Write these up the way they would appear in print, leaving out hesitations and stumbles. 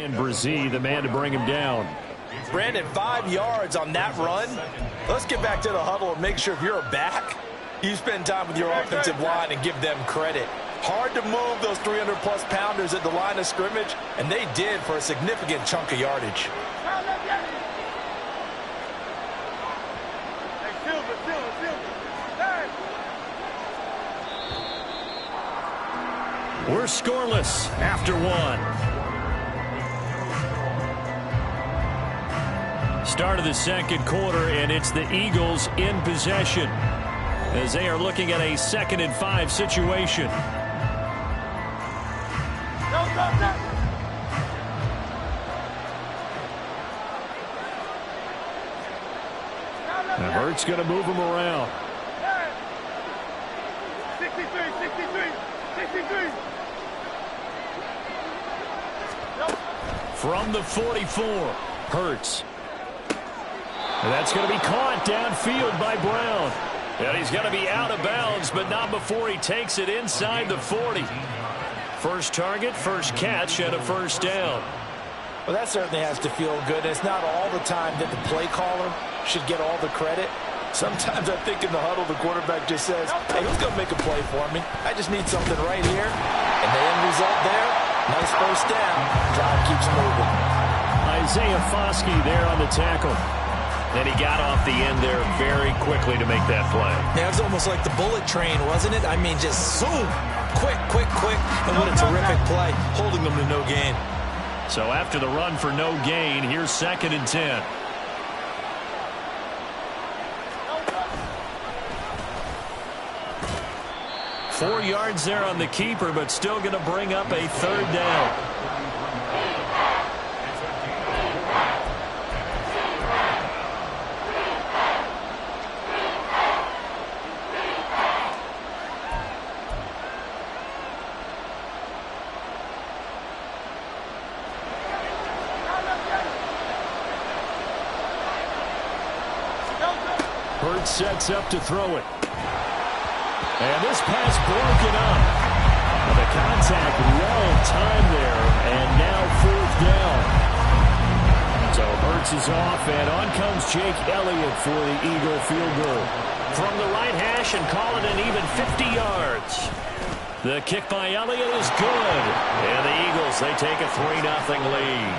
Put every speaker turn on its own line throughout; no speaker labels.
And Brzee, the man to bring him down.
Brandon, 5 yards on that run. Let's get back to the huddle and make sure if you're a back, you spend time with your offensive line and give them credit. Hard to move those 300-plus pounders at the line of scrimmage, and they did for a significant chunk of yardage.
We're scoreless after one. Start of the second quarter, and it's the Eagles in possession as they are looking at a 2nd and 5 situation. Now Hurts going to move him around. 63. From the 44, Hurts. And that's going to be caught downfield by Brown. And he's going to be out of bounds, but not before he takes it inside the 40. First target, first catch, and a first down.
Well, that certainly has to feel good. It's not all the time that the play caller should get all the credit. Sometimes I think in the huddle, the quarterback just says, hey, who's going to make a play for me? I just need something right here. And the end result there, nice first down. Drive keeps moving.
Isaiah Foskey there on the tackle. And he got off the end there very quickly to make that play.
Yeah, it was almost like the bullet train, wasn't it? I mean, just zoom. Quick. And what a terrific play, holding them to no gain.
So after the run for no gain, here's 2nd and 10. Four yards there on the keeper, but still going to bring up a 3rd down. Hurts sets up to throw it. And this pass broken up. The contact well timed there, and now 4th down. So Hurts is off, and on comes Jake Elliott for the Eagle field goal. From the right hash and call it an even 50 yards. The kick by Elliott is good. And the Eagles, they take a 3-0 lead.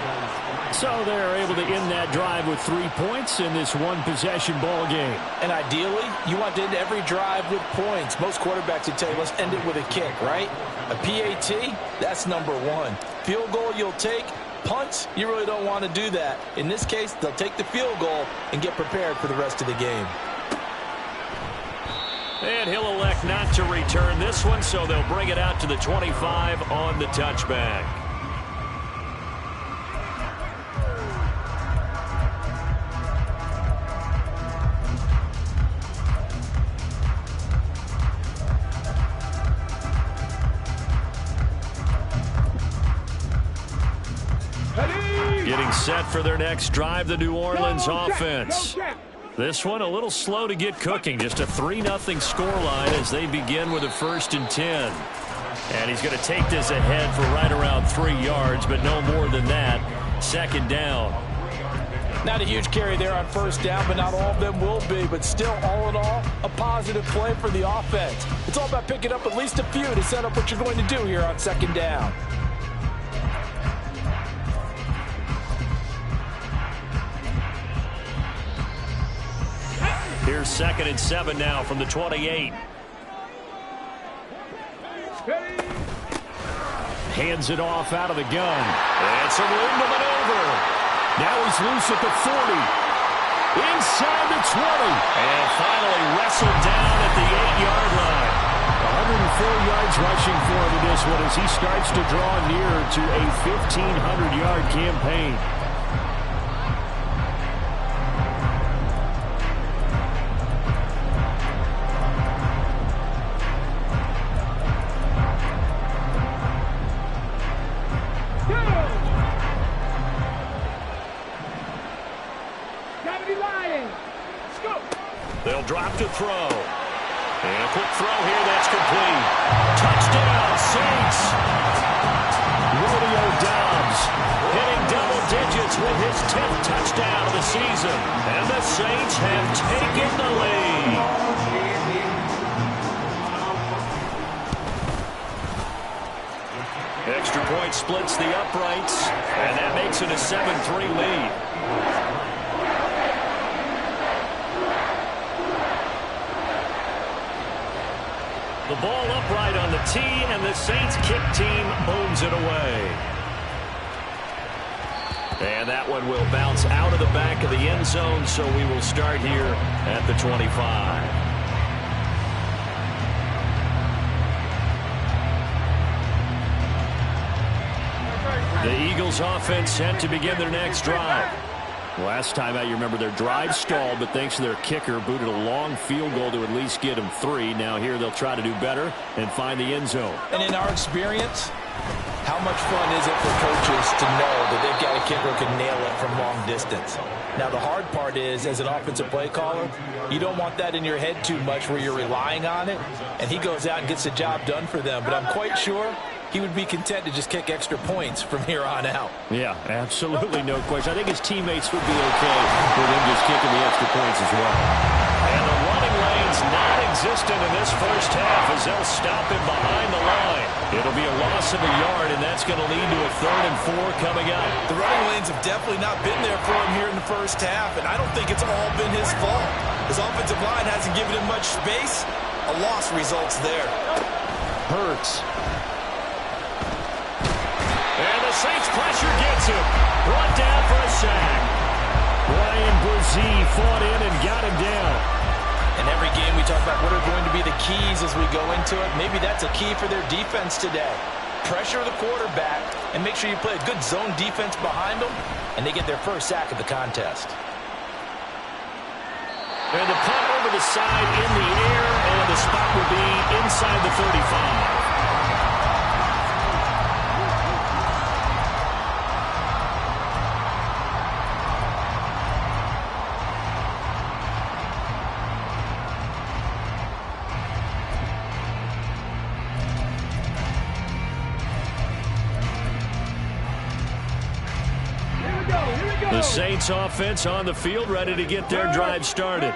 So they're able to end that drive with 3 points in this one-possession ball game.
And ideally, you want to end every drive with points. Most quarterbacks would tell you, let's end it with a kick, right? A PAT, that's number 1. Field goal you'll take. Punts, you really don't want to do that. In this case, they'll take the field goal and get prepared for the rest of the game.
And he'll elect not to return this one, so they'll bring it out to the 25 on the touchback. Getting set for their next drive, the New Orleans offense. This one a little slow to get cooking. Just a 3-0 scoreline as they begin with a 1st and 10. And he's going to take this ahead for right around 3 yards, but no more than that. 2nd down.
Not a huge carry there on 1st down, but not all of them will be. But still, all in all, a positive play for the offense. It's all about picking up at least a few to set up what you're going to do here on 2nd down.
Here's 2nd and 7 now from the 28. Hands it off out of the gun. And some room to maneuver. Now he's loose at the 40. Inside the 20. And finally wrestled down at the 8-yard line. 104 yards rushing for him in this one as he starts to draw near to a 1,500-yard campaign. They'll drop to throw. And a quick throw here, that's complete. Touchdown, Saints. Romeo Doubs hitting Pitts with his 10th touchdown of the season. And the Saints have taken the lead. Extra point splits the uprights, and that makes it a 7-3 lead. The ball upright on the tee, and the Saints kick team booms it away. And that one will bounce out of the back of the end zone, so we will start here at the 25. The Eagles offense set to begin their next drive. Last time out, you remember their drive stalled, but thanks to their kicker, booted a long field goal to at least get them 3. Now here they'll try to do better and find the end zone.
And in our experience, how much fun is it for coaches to know that they've got a kicker who can nail it from long distance? Now, the hard part is, as an offensive play caller, you don't want that in your head too much where you're relying on it, and he goes out and gets the job done for them. But I'm quite sure he would be content to just kick extra points from here on out.
Yeah, absolutely no question. I think his teammates would be okay with him just kicking the extra points as well. And the running lane's non-existent in this first half as they'll stop him behind the line. It'll be a loss of a yard, and that's going to lead to a 3rd and 4 coming up.
The running lanes have definitely not been there for him here in the first half, and I don't think it's all been his fault. His offensive line hasn't given him much space. A loss results there.
Hurts. And the Saints pressure gets him. Brought down for a sack. Brian Brzee fought in and got him down.
In every game we talk about what are going to be the keys as we go into it. Maybe that's a key for their defense today. Pressure the quarterback and make sure you play a good zone defense behind them, and they get their first sack of the contest.
And the punt over the side in the air, and the spot will be inside the 35. The Saints offense on the field, ready to get their drive started.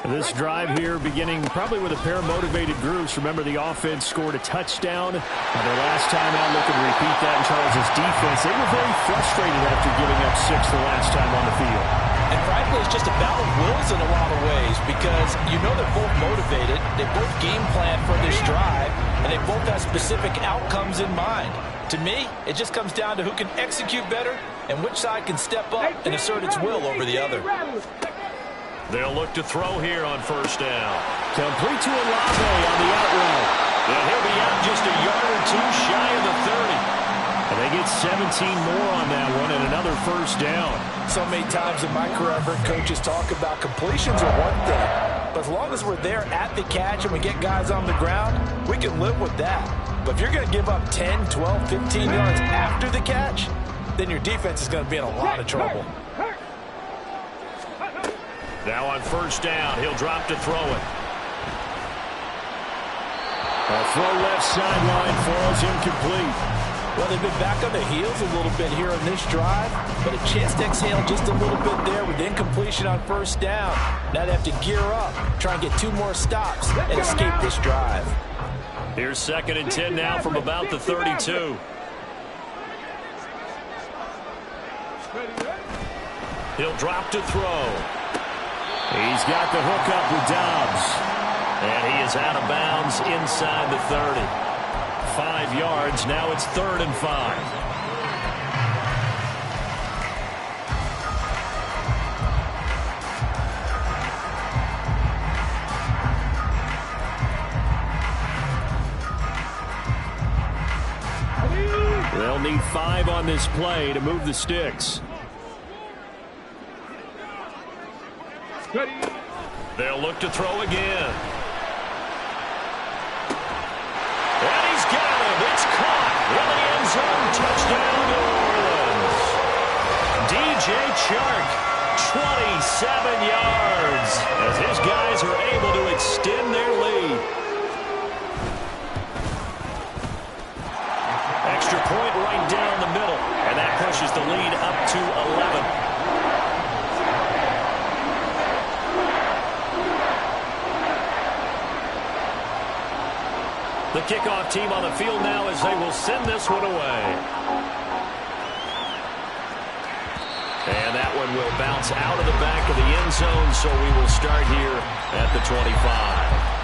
This drive here beginning probably with a pair of motivated groups. Remember, the offense scored a touchdown. Their last time out, looking to repeat that in Charles' defense. They were very frustrated after giving up 6 the last time on the field.
And frankly, it's just a battle of wills in a lot of ways because you know they're both motivated. They both game plan for this drive, and they both have specific outcomes in mind. To me, it just comes down to who can execute better and which side can step up and assert its will over the other.
They'll look to throw here on 1st down. Complete to Olave on the out route. And he'll be out just a yard or 2 shy of the 30. And they get 17 more on that one and another 1st down.
So many times in my career, I've heard coaches talk about completions are one thing. But as long as we're there at the catch and we get guys on the ground, we can live with that. But if you're going to give up 10, 12, 15 yards after the catch, then your defense is going to be in a lot of trouble.
Now on 1st down, he'll drop to throw it. A throw left sideline falls incomplete.
Well, they've been back on their heels a little bit here on this drive, but a chance to exhale just a little bit there with incompletion on 1st down. Now they have to gear up, try and get 2 more stops, and escape this drive.
Here's 2nd and 10 now from about the 32. He'll drop to throw. He's got the hook up with Dobbs. And he is out of bounds inside the 30. 5 yards. Now it's 3rd and 5. They'll need 5 on this play to move the sticks. They'll look to throw again. And he's got him. It's caught in the end zone. Touchdown, New Orleans. DJ Chark, 27 yards, as his guys are able to extend their lead. Extra point right down the middle, and that pushes the lead up to 11. kickoff team on the field now as they will send this one away. And that one will bounce out of the back of the end zone, so we will start here at the 25.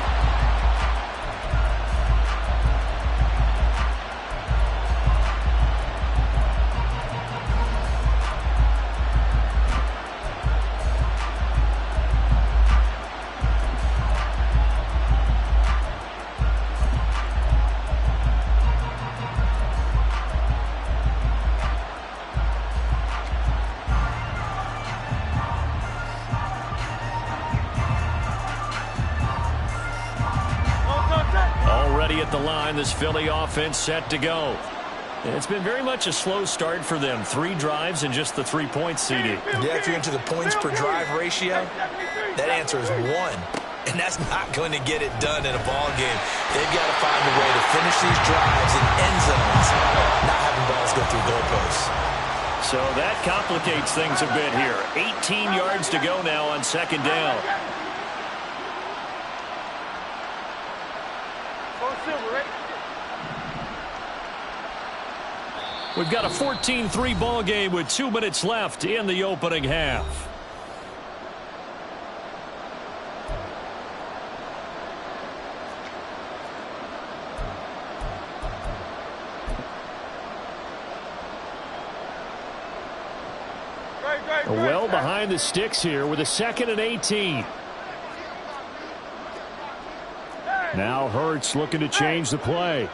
At the line, this Philly offense set to go. It's been very much a slow start for them. 3 drives and just the 3 points, CD.
Yeah, if you're into the points per drive ratio, that answer is 1. And that's not going to get it done in a ball game. They've got to find a way to finish these drives in end zones, not having balls go through goalposts.
So that complicates things a bit here. 18 yards to go now on second down. We've got a 14-3 ball game with 2 minutes left in the opening half. Well behind the sticks here with a 2nd and 18. Now Hurts looking to change the play.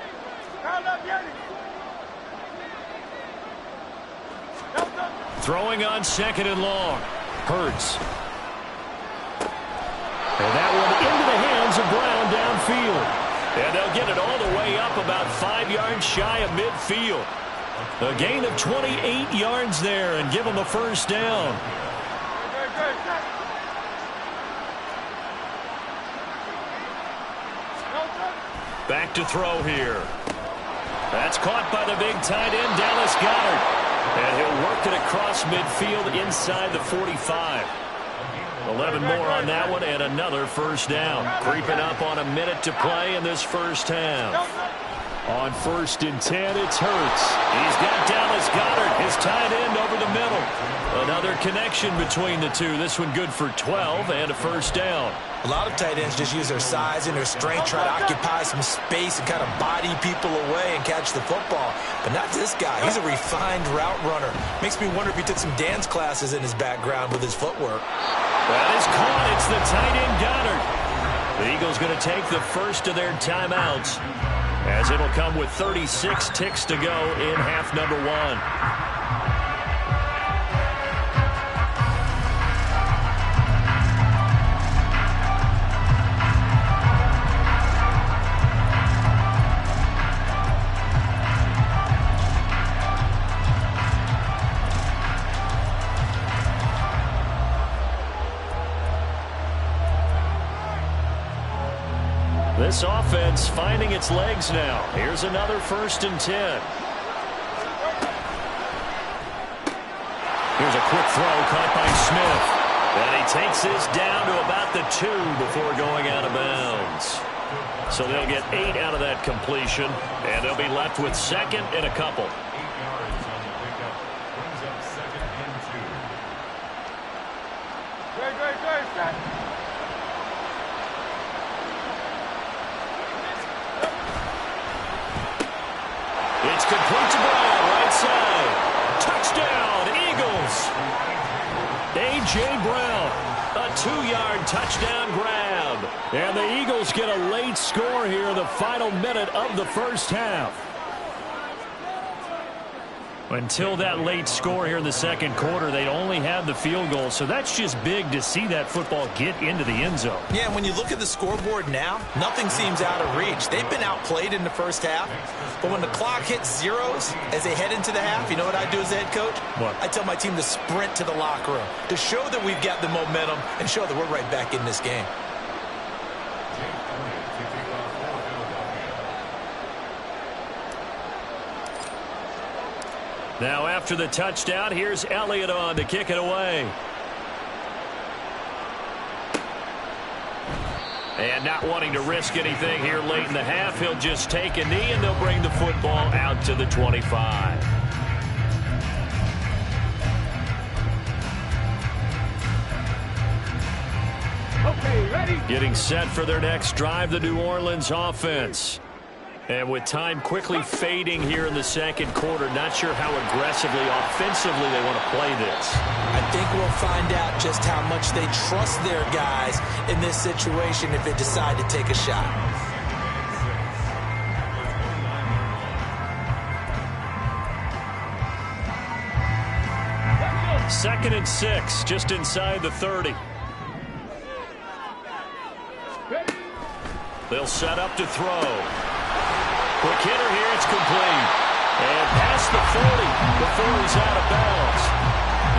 Throwing on 2nd and long. Hurts. And that one into the hands of Brown downfield. And they'll get it all the way up about 5 yards shy of midfield. A gain of 28 yards there and give them a first down. Back to throw here. That's caught by the big tight end, Dallas Goedert. And he'll work it across midfield inside the 45. 11 more on that one and another first down. Creeping up on a minute to play in this first half. On 1st and 10, it's Hurts. He's got Dallas Goedert, his tight end, over the middle. Another connection between the two. This one good for 12 and a first down.
A lot of tight ends just use their size and their strength, try to occupy some space and kind of body people away and catch the football. But not this guy. He's a refined route runner. Makes me wonder if he took some dance classes in his background with his footwork.
That is caught. It's the tight end Goedert. The Eagles going to take the first of their timeouts, as it'll come with 36 ticks to go in half number 1. This offense finding its legs now. Here's another 1st and 10. Here's a quick throw caught by Smith. And he takes this down to about the 2 before going out of bounds. So they'll get 8 out of that completion, and they'll be left with 2nd and a couple. It's complete to Brown, right side. Touchdown, Eagles. A.J. Brown, a 2-yard touchdown grab. And the Eagles get a late score here in the final minute of the first half. Until that late score here in the second quarter, they'd only had the field goal. So that's just big to see that football get into the end zone.
Yeah, and when you look at the scoreboard now, nothing seems out of reach. They've been outplayed in the first half. But when the clock hits zeros as they head into the half, you know what I do as a head coach?
What?
I tell my team to sprint to the locker room to show that we've got the momentum and show that we're right back in this game.
Now after the touchdown, here's Elliott on to kick it away. And not wanting to risk anything here late in the half, he'll just take a knee, and they'll bring the football out to the 25.
Okay, ready?
Getting set for their next drive, the New Orleans offense. And with time quickly fading here in the second quarter, not sure how aggressively, offensively they want to play this.
I think we'll find out just how much they trust their guys in this situation if they decide to take a shot.
Second and 6, just inside the 30. They'll set up to throw. Quick hitter here, it's complete. And past the 40 before he's out of bounds.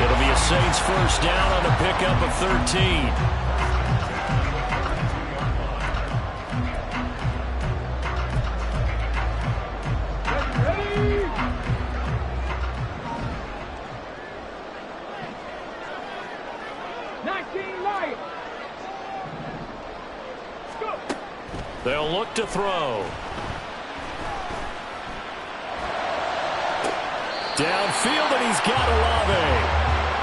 It'll be a Saints first down on a pickup of 13. They'll look to throw. Downfield, and he's got Olave.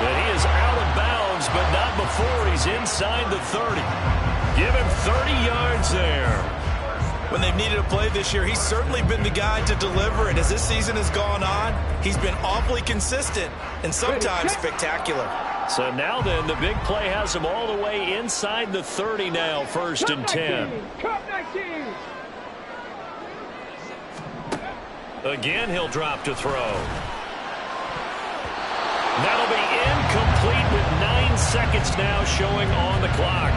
And he is out of bounds, but not before he's inside the 30. Give him 30 yards there.
When they've needed a play this year, he's certainly been the guy to deliver it. As this season has gone on, he's been awfully consistent and sometimes spectacular.
So now then, the big play has him all the way inside the 30 now, first and 10. Again, he'll drop to throw. That'll be incomplete with 9 seconds now showing on the clock.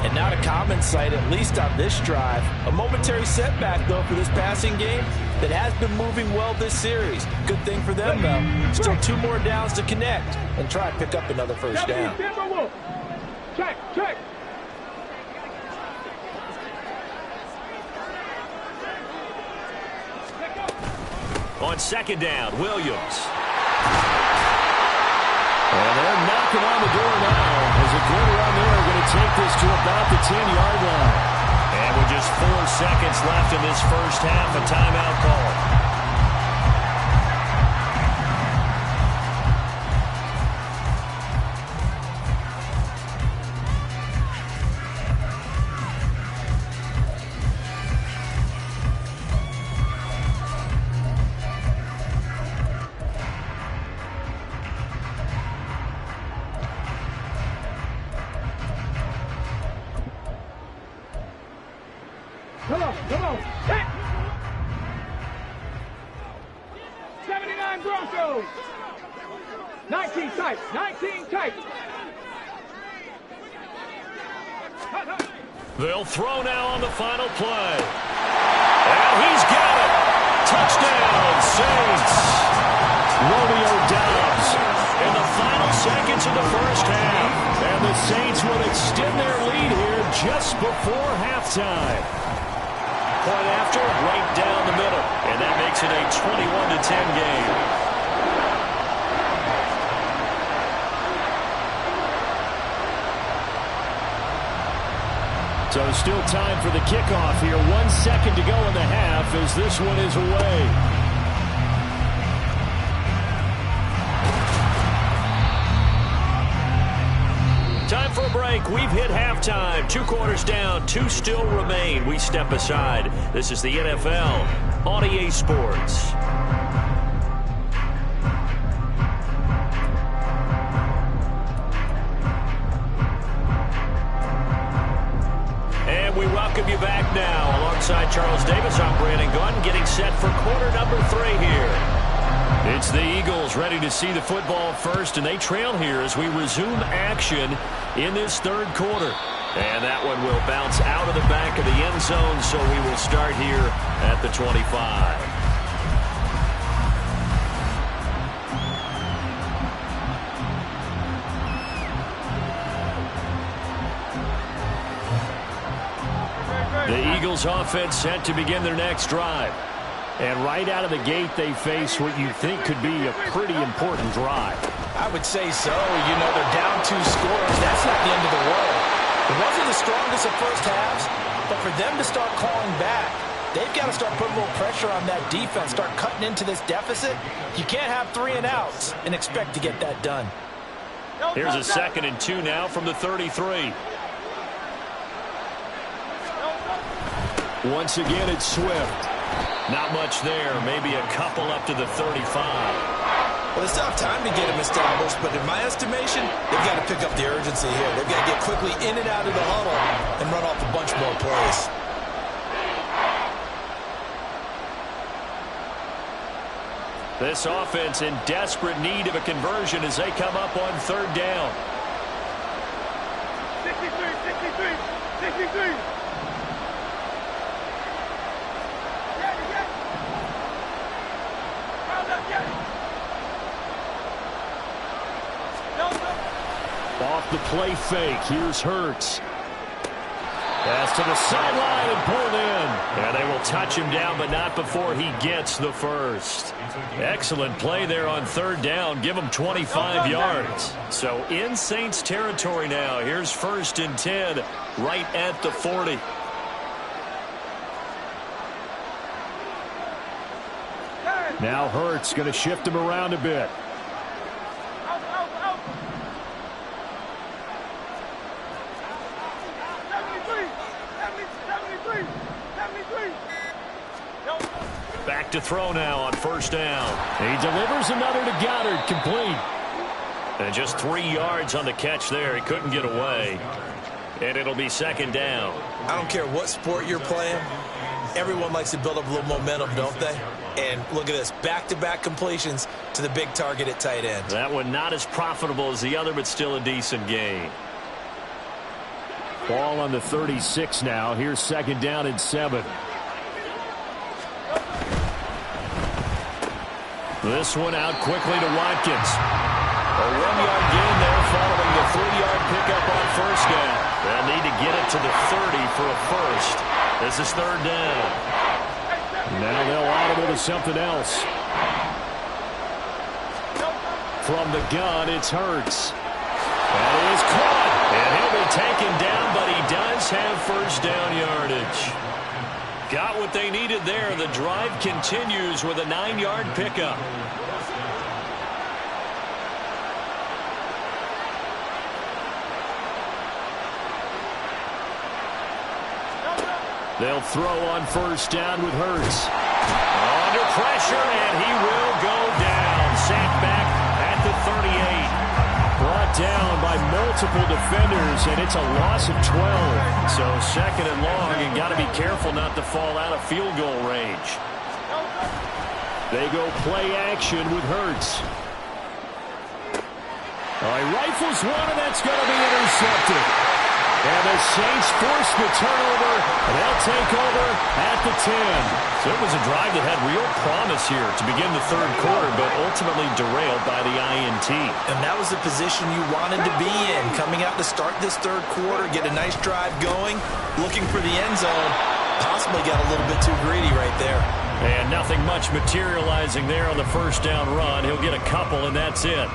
And not a common sight, at least on this drive. A momentary setback, though, for this passing game that has been moving well this series. Good thing for them, though. Still 2 more downs to connect and try to pick up another first down.
Check, check.
On second down, Williams. And they're knocking on the door now as a good run there. Going to take this to about the 10-yard line. And with just 4 seconds left in this first half, a timeout call.
Come on. Hit. 79 Broncos. 19 tight.
They'll throw now on the final play. And he's got it. Touchdown, Saints. Romeo Doubs in the final seconds of the first half. And the Saints will extend their lead here just before halftime. Point after, right down the middle. And that makes it a 21-10 game. So still time for the kickoff here. 1 second to go in the half as this one is away. Time for a break. We've hit halftime. 2 quarters down. 2 still remain. We step aside. This is the NFL on EA Sports. And we welcome you back now. Alongside Charles Davis, I'm Brandon Gunn, getting set for quarter number 3 here. It's the Eagles ready to see the football first, and they trail here as we resume action in this third quarter. And that one will bounce out of the back of the end zone, so we will start here at the 25. The Eagles offense set to begin their next drive. And right out of the gate, they face what you think could be a pretty important drive.
I would say so. You know, they're down 2 scores. That's not the end of the world. It wasn't the strongest of first halves, but for them to start calling back, they've got to start putting a little pressure on that defense, start cutting into this deficit. You can't have 3 and outs and expect to get that done.
Here's a 2nd and 2 now from the 33. Once again, it's Swift. Not much there. Maybe a couple up to the 35.
Well, they still have time to get him established, but in my estimation, they've got to pick up the urgency here. They've got to get quickly in and out of the huddle and run off a bunch more plays.
This offense in desperate need of a conversion as they come up on 3rd down.
63.
Off the play fake. Here's Hurts. Pass to the sideline and pulled in. And they will touch him down, but not before he gets the first. Excellent play there on 3rd down. Give him 25 yards. So in Saints territory now. Here's 1st and 10 right at the 40. Now Hurts going to shift him around a bit. Back to throw now on 1st down. He delivers another to Goddard, complete. And just 3 yards on the catch there. He couldn't get away. And it'll be 2nd down.
I don't care what sport you're playing. Everyone likes to build up a little momentum, don't they? And look at this, back-to-back completions to the big target at tight end.
That one not as profitable as the other, but still a decent gain. Ball on the 36 now. Here's 2nd down and 7. This one out quickly to Watkins. A 1-yard gain there following the 3-yard pickup on 1st down. They'll need to get it to the 30 for a first. This is 3rd down. Now they'll audible to something else. From the gun, it's Hurts. That is caught. And he'll be taken down, but he does have 1st down yardage. Got what they needed there. The drive continues with a 9-yard pickup. They'll throw on 1st down with Hurts. Under pressure, and he will go down. Sacked back at the 38. Brought down by multiple defenders, and it's a loss of 12. So 2nd and long, and got to be careful not to fall out of field goal range. They go play action with Hurts. All right, rifles one, and that's going to be intercepted. And the Saints force the turnover, and they'll take over at the 10. So it was a drive that had real promise here to begin the 3rd quarter, but ultimately derailed by the INT.
And that was the position you wanted to be in, coming out to start this 3rd quarter, get a nice drive going, looking for the end zone. Possibly got a little bit too greedy right there.
And nothing much materializing there on the 1st down run. He'll get a couple, and that's it.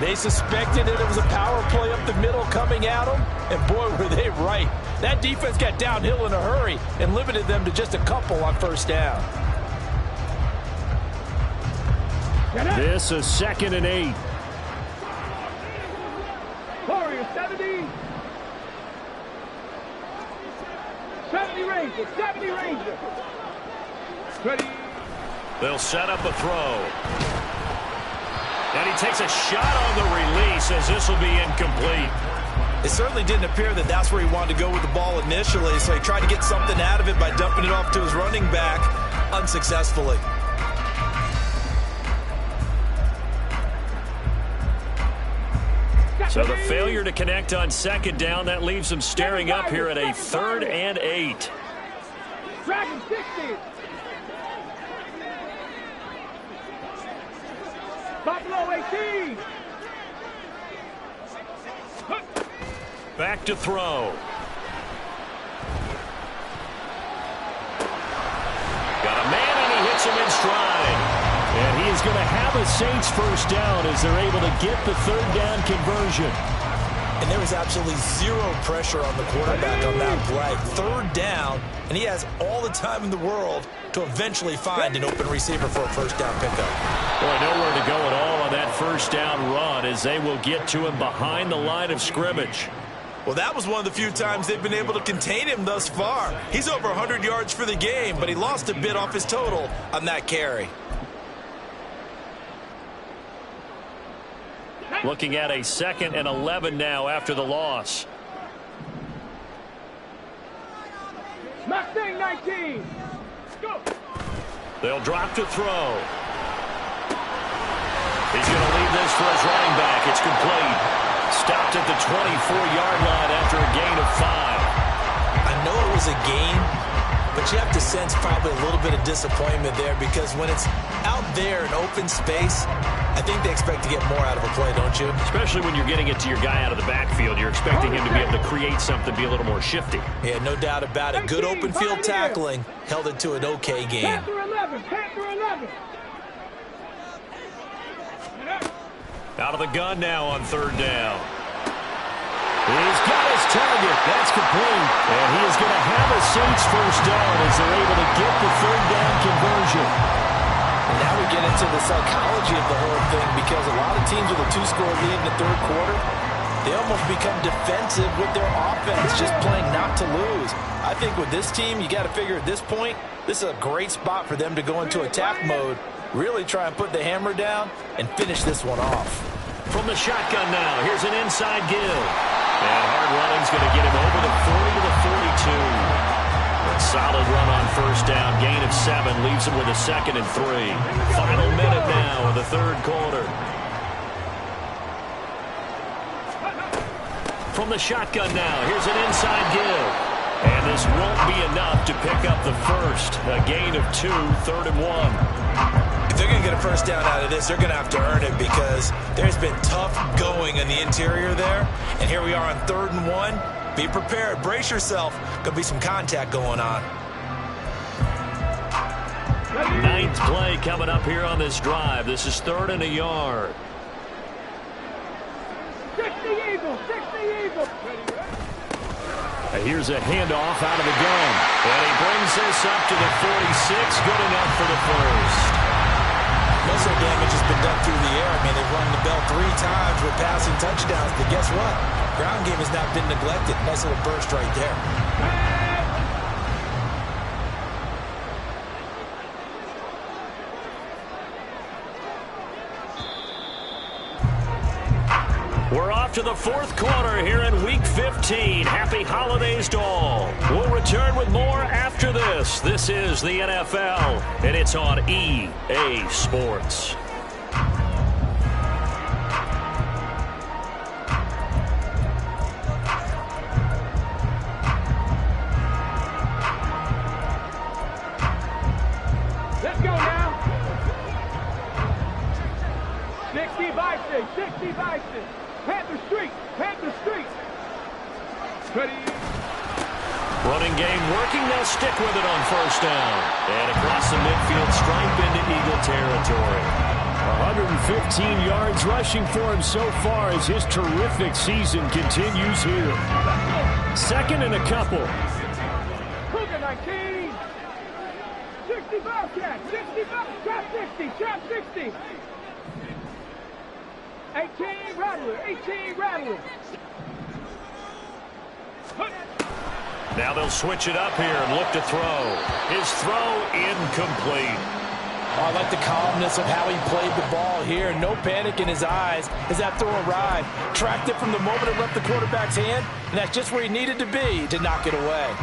They suspected that it was a power play up the middle coming at them, and boy, were they right. That defense got downhill in a hurry and limited them to just a couple on 1st down.
This is 2nd and 8.
Warriors 70. 70 Rangers. 70 Rangers. Ready.
They'll set up a throw. And he takes a shot on the release as this will be incomplete.
It certainly didn't appear that that's where he wanted to go with the ball initially, so he tried to get something out of it by dumping it off to his running back unsuccessfully.
So the failure to connect on 2nd down, that leaves him staring up here at a 3rd and 8.
Dragon 60. Buffalo 18.
Back to throw. Got a man, and he hits him in stride. And he is going to have a Saints 1st down as they're able to get the 3rd down conversion.
And there was absolutely zero pressure on the quarterback on that play. Third down, and he has all the time in the world to eventually find an open receiver for a first down pickup.
Boy, nowhere to go at all on that first down run as they will get to him behind the line of scrimmage.
Well, that was one of the few times they've been able to contain him thus far. He's over 100 yards for the game, but he lost a bit off his total on that carry.
Looking at a 2nd and 11 now after the loss.
Mustang 19. Go.
They'll drop to throw. He's going to leave this for his running back. It's complete. Stopped at the 24-yard line after a gain of 5.
I know it was a gain, but you have to sense probably a little bit of disappointment there because when it's out there in open space, I think they expect to get more out of a play, don't you?
Especially when you're getting it to your guy out of the backfield. You're expecting him to be able to create something, be a little more shifty.
Yeah, no doubt about it. Good open field tackling held it to an okay game.
Panther 11. Panther 11.
Out of the gun now on 3rd down. He's got his target. That's complete. And he is going to have a Saints first down as they're able to get the 3rd down conversion.
And now we get into the psychology of the whole thing because a lot of teams with a 2-score lead in the 3rd quarter, they almost become defensive with their offense, just playing not to lose. I think with this team, you got to figure at this point, this is a great spot for them to go into attack mode, really try and put the hammer down and finish this one off.
From the shotgun now, here's an inside give. And hard running's going to get him over the 40 to the 42. A solid run on first down, gain of 7, leaves him with a 2nd and 3. Final minute now of the 3rd quarter. From the shotgun now, here's an inside give. And this won't be enough to pick up the first. A gain of 2, 3rd and 1.
If they're going to get a first down out of this, they're going to have to earn it because there's been tough going in the interior there. And here we are on 3rd and 1. Be prepared. Brace yourself. Going to be some contact going on.
9th play coming up here on this drive. This is 3rd and a yard.
60 Eagles. 60 Eagles.
Here's a handoff out of the gun. And he brings this up to the 46. Good enough for the first.
Most of the damage has been done through the air. I mean, they've rung the bell 3 times with passing touchdowns. But guess what? Ground game has not been neglected. Nice little burst right there.
We're off to the 4th quarter here in Week 15. Happy holidays to all. We'll return with more after this. This is the NFL, and it's on EA Sports.
Let's go now. 60 Bison. 60 Bison. Panther Street. Panther Street. Ready.
Running game working. They'll stick with it on first down. And across the midfield stripe into Eagle territory. 115 yards rushing for him so far as his terrific season continues here. 2nd and a couple.
Cougar 19. 60 Bobcat. 60 Bobcat. Trap 60. Trap 60. 18 Rattler. 18 Rattler.
Now they'll switch it up here and look to throw. His throw incomplete.
Oh, I like the calmness of how he played the ball here. No panic in his eyes as that throw arrived. Tracked it from the moment it left the quarterback's hand, and that's just where he needed to be to knock it away.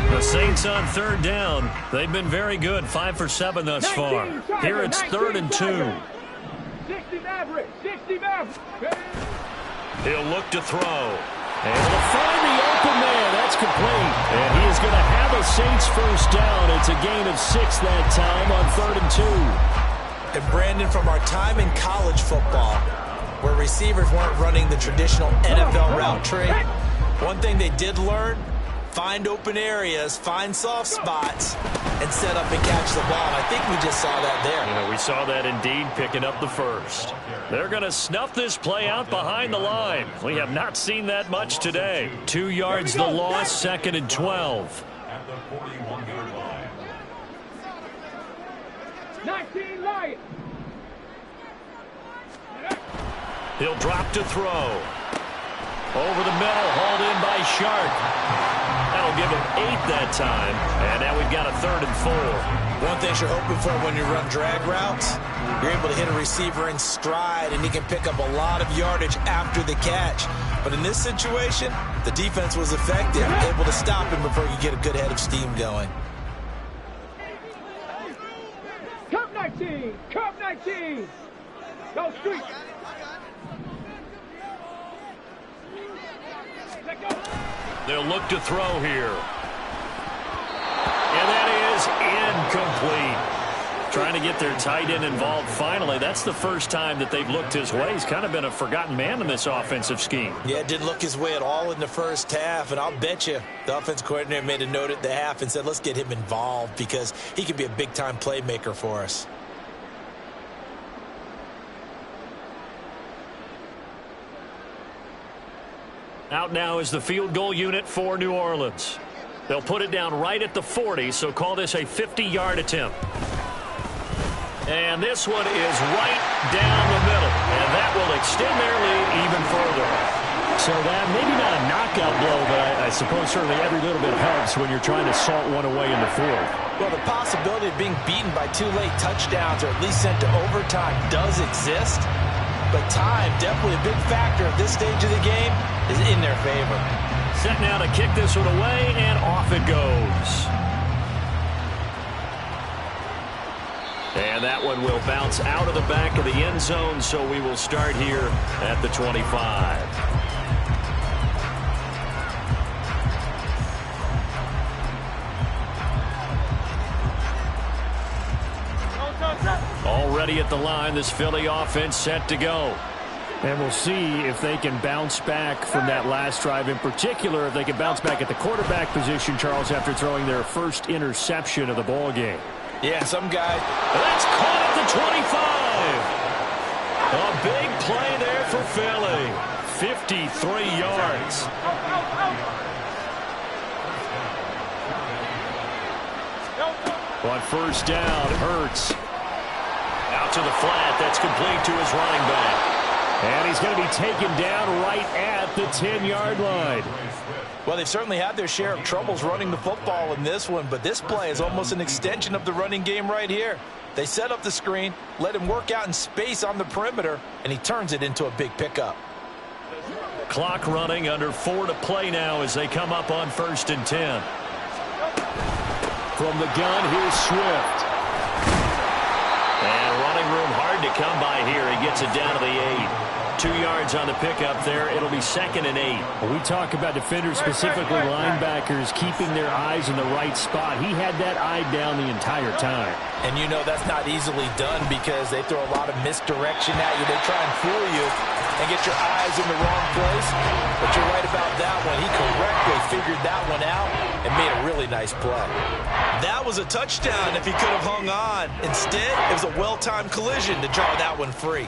The Saints on 3rd down. They've been very good, 5 for 7 thus far. Here it's 3rd and 2.
60 Maverick. 60 Maverick.
He'll look to throw. And he'll find the open man. That's complete. And he is going to have a Saints first down. It's a gain of 6 that time on 3rd and 2.
And Brandon, from our time in college football, where receivers weren't running the traditional NFL route tree, one thing they did learn, find open areas, find soft spots, and set up and catch the ball. And I think we just saw that there.
Yeah, we saw that indeed, picking up the first. They're going to snuff this play out behind the line. We have not seen that much today. 2 yards the loss, 2nd and 12.
At the 41-yard line. 19 Lions.
He'll drop to throw. Over the middle, hauled in by Shark. That'll give him 8 that time. And now we've got a 3rd and 4.
One thing you're hoping for when you run drag routes, you're able to hit a receiver in stride, and he can pick up a lot of yardage after the catch. But in this situation, the defense was effective, able to stop him before he could get a good head of steam going.
Cup 19. Cup 19. Go street.
They'll look to throw here. And that is incomplete. Trying to get their tight end involved finally. That's the first time that they've looked his way. He's kind of been a forgotten man in this offensive scheme.
Yeah, it didn't look his way at all in the first half, and I'll bet you the offense coordinator made a note at the half and said, let's get him involved because he could be a big-time playmaker for us.
Out now is the field goal unit for New Orleans. They'll put it down right at the 40, so call this a 50-yard attempt. And this one is right down the middle, and that will extend their lead even further. So that maybe not a knockout blow, but I suppose certainly every little bit helps when you're trying to salt one away in the 4th.
Well, the possibility of being beaten by 2 late touchdowns or at least sent to overtime does exist. But time, definitely a big factor at this stage of the game, is in their favor.
Set now to kick this one away, and off it goes. And that one will bounce out of the back of the end zone, so we will start here at the 25. Already at the line, this Philly offense set to go. And we'll see if they can bounce back from that last drive, in particular, if they can bounce back at the quarterback position, Charles, after throwing their first interception of the ball game.
Yeah, some guy.
That's caught at the 25. A big play there for Philly. 53 yards. On first down, Hurts. Out to the flat. That's complete to his running back. And he's going to be taken down right at the 10-yard line.
Well, they've certainly had their share of troubles running the football in this one, but this play is almost an extension of the running game right here. They set up the screen, let him work out in space on the perimeter, and he turns it into a big pickup.
Clock running, under 4 to play now as they come up on 1st and 10. From the gun, here's Swift. And running room hard to come by here. He gets it down to the 8. 2 yards on the pickup there. It'll be 2nd and 8.
We talk about defenders, specifically linebackers, keeping their eyes in the right spot. He had that eye down the entire time.
And you know that's not easily done because they throw a lot of misdirection at you. They try and fool you and get your eyes in the wrong place. But you're right about that one. He correctly figured that one out and made a really nice play. That was a touchdown if he could have hung on. Instead, it was a well-timed collision to draw that one free.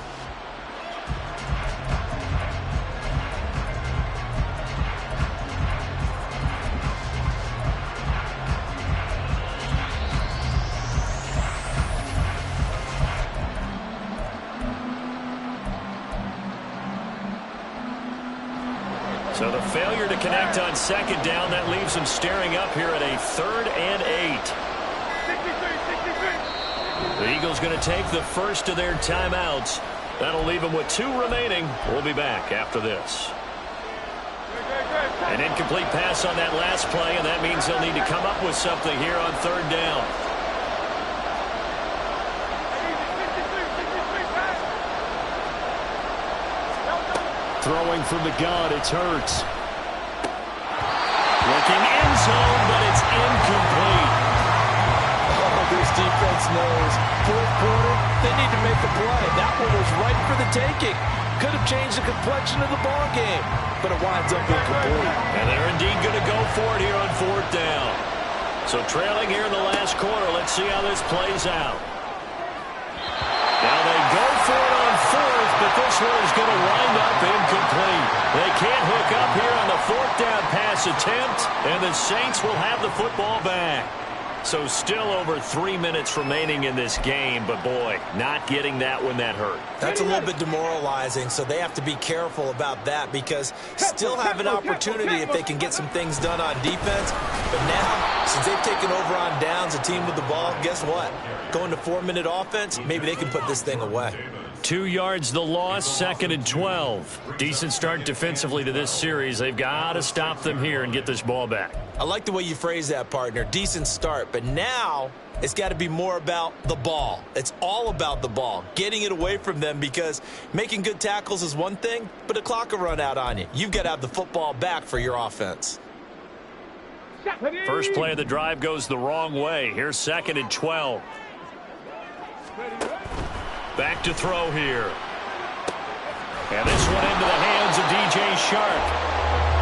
So the failure to connect on 2nd down, that leaves them staring up here at a 3rd and 8. The Eagles going to take the first of their timeouts. That'll leave them with 2 remaining. We'll be back after this. An incomplete pass on that last play, and that means they'll need to come up with something here on 3rd down.
Throwing from the gun, it's Hurts.
Looking end zone, but it's incomplete.
Oh, this defense knows. 4th quarter, they need to make a play. That one was right for the taking. Could have changed the complexion of the ball game, but it winds up incomplete.
And they're indeed going to go for it here on 4th down. So trailing here in the last quarter. Let's see how this plays out. Now they go for it on 4th, but this one is going to wind up incomplete. They can't hook up here on the 4th down pass attempt, and the Saints will have the football back. So still over 3 minutes remaining in this game, but boy, not getting that when that hurt.
That's a little bit demoralizing, so they have to be careful about that because still have an opportunity if they can get some things done on defense. But now, since they've taken over on downs, a team with the ball, guess what? Going to 4-minute offense, maybe they can put this thing away.
2 yards the loss, 2nd and 12. Decent start defensively to this series. They've got to stop them here and get this ball back.
I like the way you phrase that, partner. Decent start, but now it's got to be more about the ball. It's all about the ball, getting it away from them because making good tackles is one thing, but the clock will run out on you. You've got to have the football back for your offense.
First play of the drive goes the wrong way. Here's 2nd and 12. Back to throw here. And this one into the hands of DJ Shark.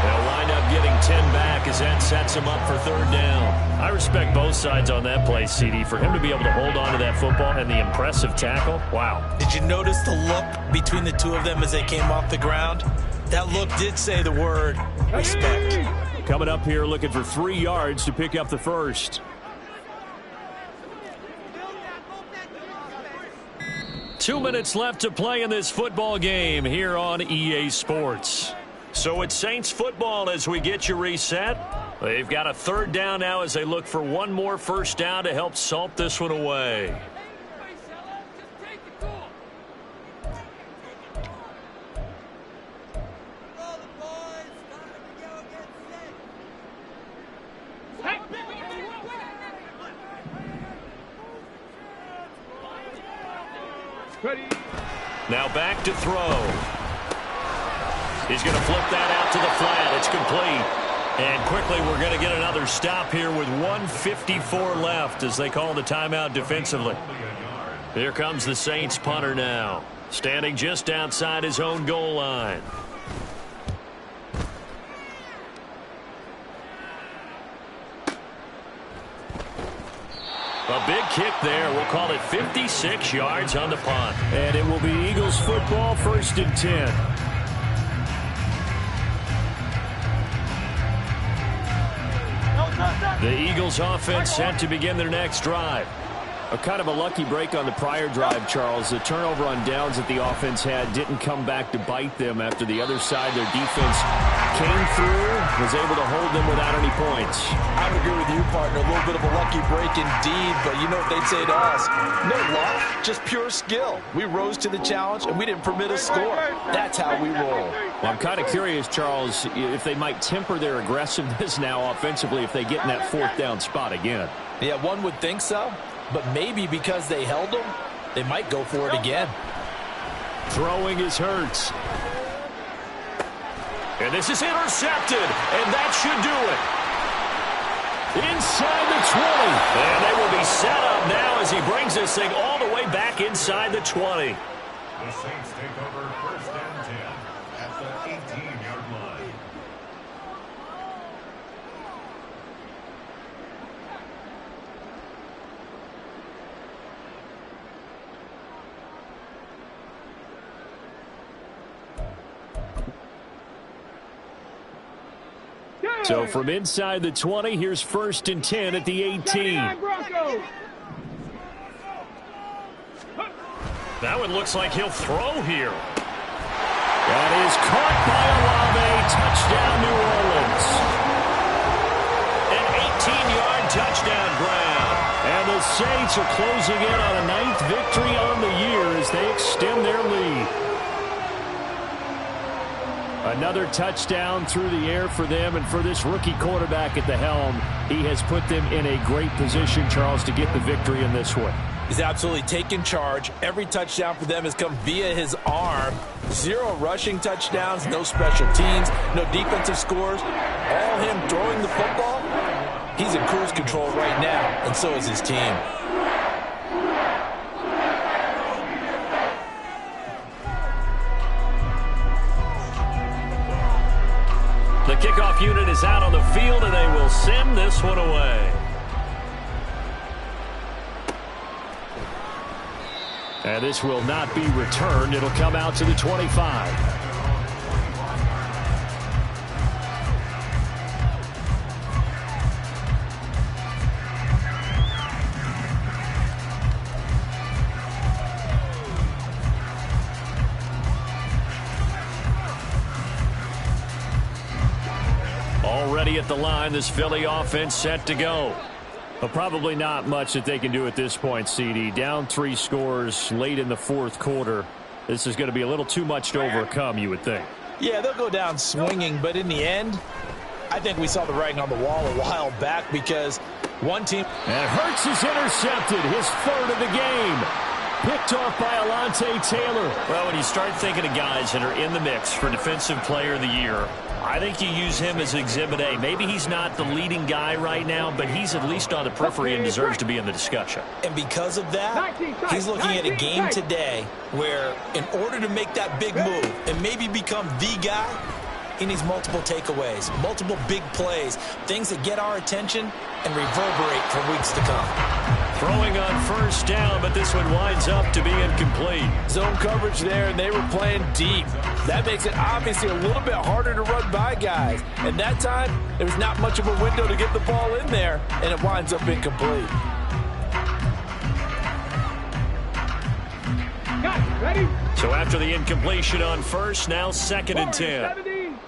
They'll wind up getting 10 back as that sets him up for 3rd down. I respect both sides on that play, CD. For him to be able to hold on to that football and the impressive tackle, wow.
Did you notice the look between the two of them as they came off the ground? That look did say the word respect.
Coming up here looking for 3 yards to pick up the first.
Two minutes left to play in this football game here on EA Sports. So it's Saints football as we get you reset. They've got a 3rd down now as they look for one more first down to help salt this one away. Now back to throw. He's going to flip that out to the flat. It's complete. And quickly we're going to get another stop here with 1:54 left as they call the timeout defensively. Here comes the Saints punter now, standing just outside his own goal line. A big kick there. We'll call it 56 yards on the punt.
And it will be Eagles football, 1st and 10.
The Eagles offense set to begin their next drive.
A kind of a lucky break on the prior drive, Charles. The turnover on downs that the offense had didn't come back to bite them after the other side. Their defense came through, was able to hold them without any points.
I would agree with you, partner. A little bit of a lucky break indeed, but you know what they'd say to us? No luck, just pure skill. We rose to the challenge, and we didn't permit a score. That's how we roll.
Well, I'm kind of curious, Charles, if they might temper their aggressiveness now offensively if they get in that 4th down spot again.
Yeah, one would think so. But maybe because they held them, they might go for it again.
Throwing is Hurts. And this is intercepted, and that should do it. Inside the 20. And they will be set up now as he brings this thing all the way back inside the 20.
The Saints take over 1st and 10 at the 18-yard line.
So from inside the 20, here's 1st and 10 at the 18.
That one looks like he'll throw here.
That is caught by Olave. Touchdown, New Orleans.
An 18-yard touchdown grab.
And the Saints are closing in on a 9th victory on the year as they extend their lead. Another touchdown through the air for them, and for this rookie quarterback at the helm, he has put them in a great position, Charles, to get the victory in this one.
He's absolutely taken charge. Every touchdown for them has come via his arm. 0 rushing touchdowns, no special teams, no defensive scores. All him throwing the football. He's in cruise control right now, and so is his team.
Kickoff unit is out on the field, and they will send this one away. And this will not be returned. It'll come out to the 25. Already at the line, this Philly offense set to go. But probably not much that they can do at this point, CD. Down 3 scores late in the fourth quarter. This is going to be a little too much to overcome, you would think.
Yeah, they'll go down swinging, but in the end, I think we saw the writing on the wall a while back because one team...
And Hurts is intercepted, his 3rd of the game. Picked off by Alontae Taylor. Well, when you start thinking of guys that are in the mix for Defensive Player of the Year, I think you use him as Exhibit A. Maybe he's not the leading guy right now, but he's at least on the periphery and deserves to be in the discussion.
And because of that, he's looking at a game today where in order to make that big move and maybe become the guy, he needs multiple takeaways, multiple big plays, things that get our attention and reverberate for weeks to come.
Throwing on first down, but this one winds up to be incomplete.
Zone coverage there, and they were playing deep. That makes it obviously a little bit harder to run by guys. And that time, there was not much of a window to get the ball in there, and it winds up incomplete.
Ready?
So after the incompletion on first, now 2nd and 10.
17.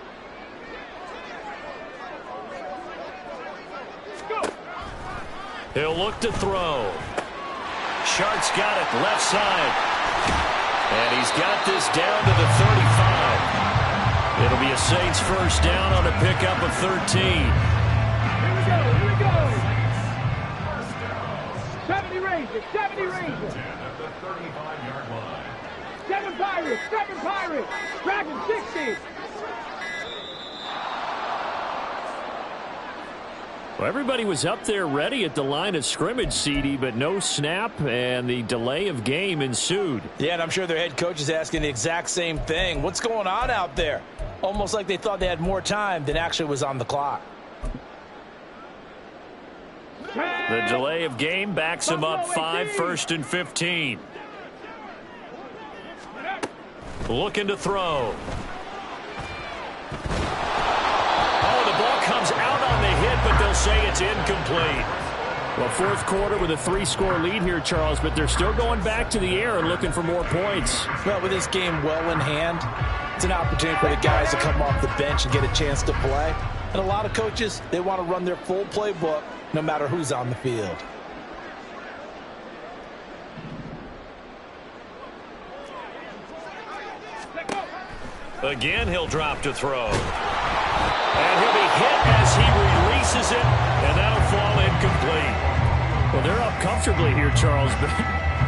He'll look to throw. Shark's got it left side. And he's got this down to the 35. It'll be a Saints first down on a pickup of 13.
Here we go. 70 Rangers, 70 Rangers.
10 at the 35-yard line.
7 Pirates, 7 Pirates. Dragon 60.
Well, everybody was up there ready at the line of scrimmage, CD, but no snap, and the delay of game ensued.
Yeah, and I'm sure their head coach is asking the exact same thing. What's going on out there? Almost like they thought they had more time than actually was on the clock.
The delay of game backs him up 5, 1st and 15. Looking to throw. Oh, the ball comes out on the hit, but they'll say it's incomplete. Well, fourth quarter with a 3-score lead here, Charles, but they're still going back to the air and looking for more points.
Well, with this game well in hand, it's an opportunity for the guys to come off the bench and get a chance to play. And a lot of coaches, they want to run their full playbook no matter who's on the field.
Again, he'll drop to throw. And he'll be hit as he releases it, and that'll fall incomplete. Well, they're up comfortably here, Charles, but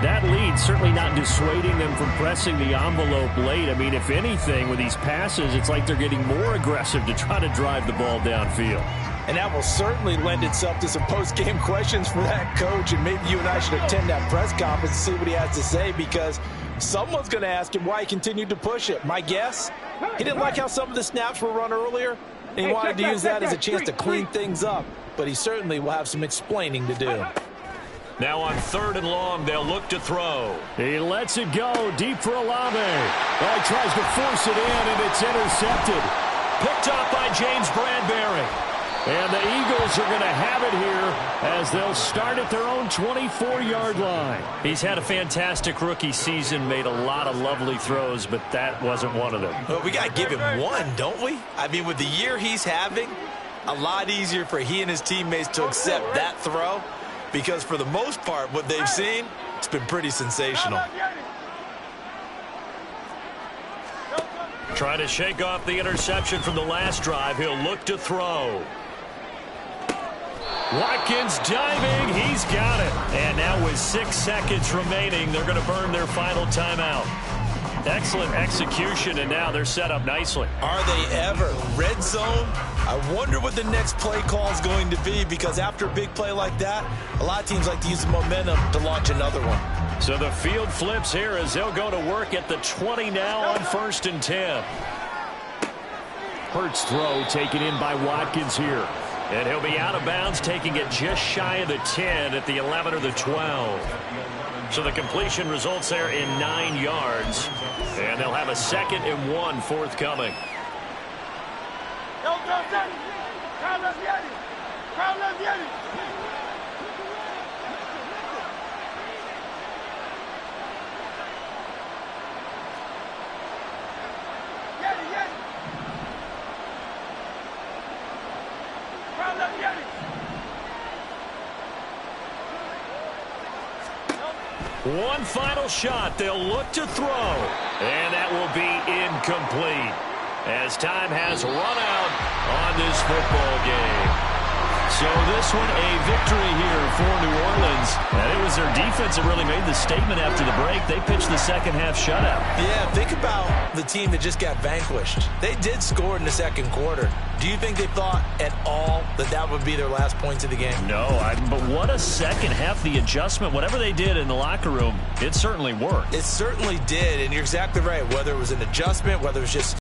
that lead certainly not dissuading them from pressing the envelope late. I mean, if anything, with these passes, it's like they're getting more aggressive to try to drive the ball downfield.
And that will certainly lend itself to some post-game questions for that coach, and maybe you and I should attend that press conference to see what he has to say, because someone's going to ask him why he continued to push it. My guess, he didn't like how some of the snaps were run earlier, and he wanted to use that as a chance to clean things up, but he certainly will have some explaining to do.
Now on 3rd and long, they'll look to throw. He lets it go deep for Olave. Well, he tries to force it in, and it's intercepted. Picked up by James Bradbury. And the Eagles are going to have it here as they'll start at their own 24-yard line. He's had a fantastic rookie season, made a lot of lovely throws, but that wasn't one of them.
Well, we got to give him one, don't we? I mean, with the year he's having, a lot easier for he and his teammates to accept that throw, because for the most part, what they've seen, it's been pretty sensational.
Trying to shake off the interception from the last drive. He'll look to throw. Watkins diving. He's got it. And now with 6 seconds remaining, they're going to burn their final timeout. Excellent execution, and now they're set up nicely.
Are they ever? Red zone? I wonder what the next play call is going to be, because after a big play like that, a lot of teams like to use the momentum to launch another one.
So the field flips here as they'll go to work at the 20 now on 1st and 10. Shepard's throw taken in by Watkins here. And he'll be out of bounds, taking it just shy of the 10 at the 11 or the 12. So the completion results there in 9 yards. And they'll have a 2nd and 1 forthcoming. One final shot. They'll look to throw. And that will be incomplete, as time has run out on this football game. So this one a victory here for New Orleans. And it was their defense that really made the statement after the break. They pitched the second half shutout.
Yeah, think about the team that just got vanquished. They did score in the second quarter. Do you think they thought at all that that would be their last points of the game?
No, but what a second half. The adjustment, whatever they did in the locker room, it certainly worked.
It certainly did, and you're exactly right. Whether it was an adjustment, whether it was just